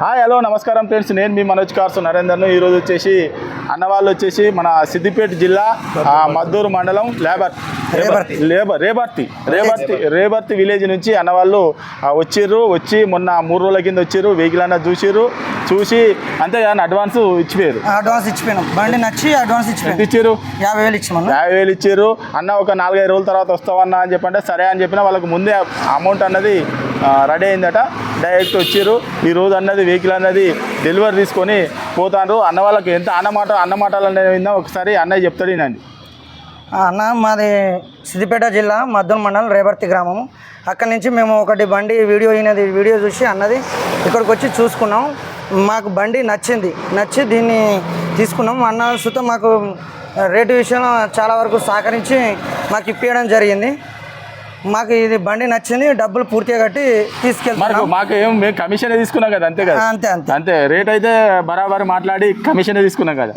Hi hello నమస్కారం friends, నేను మీ Manoj cars నరేందర్ను. ఈరోజు వచ్చేసి అన్నవాళ్ళు వచ్చేసి మన సిద్దిపేట జిల్లా మద్దూరు మండలం రేబర్తి విలేజ్ నుంచి అన్నవాళ్ళు వచ్చి మొన్న 3 రోజుల కింద వచ్చిర్రు. వెహికల్ అన్న చూసి అంతే కానీ అడ్వాన్స్ ఇచ్చిపోయినాం. బండి నచ్చి అడ్వాన్స్ ఇచ్చారు. 50,000 ఇచ్చారు. అన్న ఒక 4-5 రోజుల తర్వాత వస్తావన్నా అని చెప్పంటే సరే అని చెప్పిన వాళ్ళకి ముందే అమౌంట్ అన్నది రెడీ అయిందట. డైరెక్ట్ వచ్చారు. ఈరోజు అన్నది వెహికల్ అన్నది డెలివరీ తీసుకొని పోతారు. అన్న వాళ్ళకి ఎంత అన్నమాటలు అనేది ఒకసారి అన్నయ్య చెప్తాడు. నేనండి అన్న, మాది సిద్దిపేట జిల్లా మద్దూరు మండలం రేబర్తి గ్రామం. అక్కడి నుంచి మేము ఒకటి బండి వీడియో చూసి అన్నది ఇక్కడికి వచ్చి చూసుకున్నాం. మాకు బండి నచ్చి దీన్ని తీసుకున్నాం. అన్న సుతం మాకు రేటు విషయంలో చాలా వరకు సహకరించి మాకు ఇప్పించడం జరిగింది. మాకు ఇది బండి నచ్చింది, డబ్బులు పూర్తిగా కట్టి తీసుకెళ్తాం. మాకు ఏం మేము కమిషన్ తీసుకున్నాం కదా, అంతే కదా? అంతే రేట్ అయితే బరాబర్ మాట్లాడి కమిషన్ తీసుకున్నాం కదా.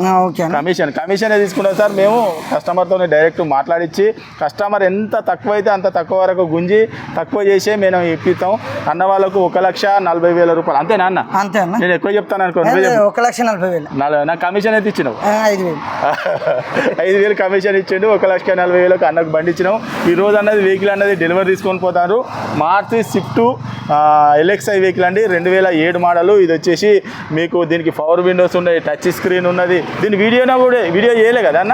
కమిషన్ తీసుకున్నాం సార్. మేము కస్టమర్తో డైరెక్ట్ మాట్లాడించి కస్టమర్ ఎంత తక్కువ అయితే అంత తక్కువ వరకు గుంజి తక్కువ చేసే మేము ఇప్పిస్తాం. అన్న వాళ్ళకు 1,40,000 రూపాయలు. అంతేనా అన్న? అంతే అన్న. నేను ఎక్కువ చెప్తాను అనుకో. 1,40,000 నాకు కమిషన్ అయితే ఇచ్చినావు. 5,000 కమిషన్ ఇచ్చిండు. 1,40,000 అన్నకు బండి ఇచ్చినాం. ఈ రోజు అన్నది వెహికల్ అన్నది డెలివరీ తీసుకొని పోతారు. మార్చి స్విఫ్ట్ LXi వెహికల్ అండి, 2007 మోడల్. ఇది వచ్చేసి మీకు దీనికి పవర్ విండోస్ ఉన్నాయి, టచ్ స్క్రీన్ ఉన్నది. దీని వీడియో చేయలే కదా అన్న?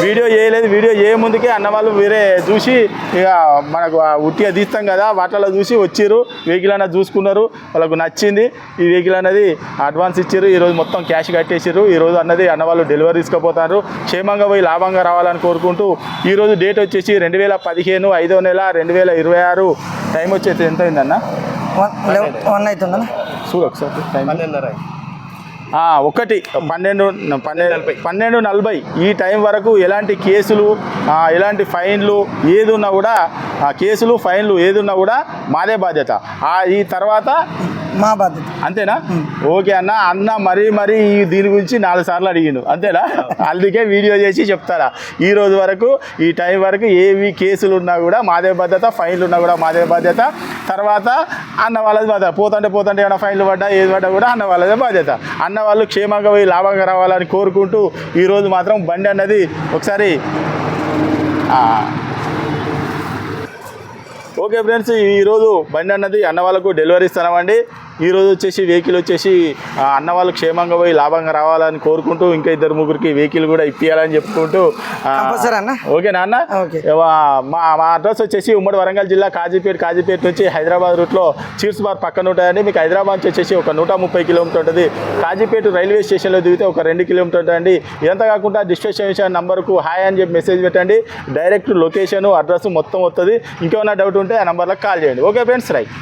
వీడియో చేయలేదు. వీడియో ముందుకే అన్న వాళ్ళు వేరే చూసి ఇక మనకు ఉట్టిగా తీస్తాం కదా, వాటిలో చూసి వచ్చిర్రు. వెహికల్ అన్నది చూసుకున్నారు, వాళ్ళకు నచ్చింది. ఈ వెహికల్ అనేది అడ్వాన్స్ ఇచ్చారు. ఈరోజు మొత్తం క్యాష్ కట్టేసారు. ఈరోజు అన్నది అన్న వాళ్ళు డెలివరీ తీసుకుపోతారు. క్షేమంగా పోయి లాభంగా రావాలని కోరుకుంటూ ఈరోజు డేట్ వచ్చేసి 2015 5వ నెల 2026. టైం వచ్చేసి ఎంత అయిందన్న? 1 అవుతుందన్న. చూడు ఒకసారి టైం. 12:40 ఈ టైం వరకు ఎలాంటి కేసులు ఎలాంటి ఫైన్లు ఏది ఉన్నా కూడా కేసులు ఫైన్లు ఏది ఉన్నా కూడా మాదే బాధ్యత. ఈ తర్వాత మా బాధ్యత. అంతేనా? ఓకే అన్న మరీ దీని గురించి 4 సార్లు అడిగిండు. అంతేనా? అందుకే వీడియో చేసి చెప్తారా. ఈ రోజు వరకు ఈ టైం వరకు ఏవి కేసులు ఉన్నా కూడా మాదే బాధ్యత, ఫైన్లు ఉన్నా కూడా మాదే బాధ్యత. తర్వాత అన్న వాళ్ళది బాధ్యత. పోతుంటే ఏమైనా ఫైన్లు పడ్డా ఏది పడ్డా కూడా అన్న వాళ్ళదే బాధ్యత. అన్న వాళ్ళు క్షేమంగా పోయి లాభంగా రావాలని కోరుకుంటూ ఈరోజు మాత్రం బండి అన్నది ఒకసారి ఓకే ఫ్రెండ్స్, ఈరోజు బండి అన్నది అన్న వాళ్ళకు డెలివరీ ఇస్తున్నామండి. ఈరోజు వచ్చేసి వెహికల్ వచ్చేసి అన్న వాళ్ళు క్షేమంగా పోయి లాభంగా రావాలని కోరుకుంటూ ఇంకా 2-3 వెహికల్ కూడా ఇప్పియాలని చెప్పుకుంటూ ఓకేనా అన్న? మా అడ్రస్ వచ్చేసి ఉమ్మడి వరంగల్ జిల్లా కాజీపేట నుంచి హైదరాబాద్ రూట్లో చీర్స్ బార్ పక్కన ఉంటాయండి. మీకు హైదరాబాద్ నుంచి వచ్చేసి ఒక 130 కిలోమీటర్ ఉంటుంది. కాజీపేట రైల్వే స్టేషన్లో దిగితే ఒక 2 కిలోమీటర్ ఉంటుందండి. ఇదంతా కాకుండా డిస్ట్రిబ్యూషన్ నంబర్కు హాయ్ అని చెప్పి మెసేజ్ పెట్టండి. డైరెక్ట్ లొకేషన్ అడ్రస్ మొత్తం వస్తుంది. ఇంకేమైనా డౌట్ ఉంటే ఆ నెంబర్లకు కాల్ చేయండి. Okay friends, right.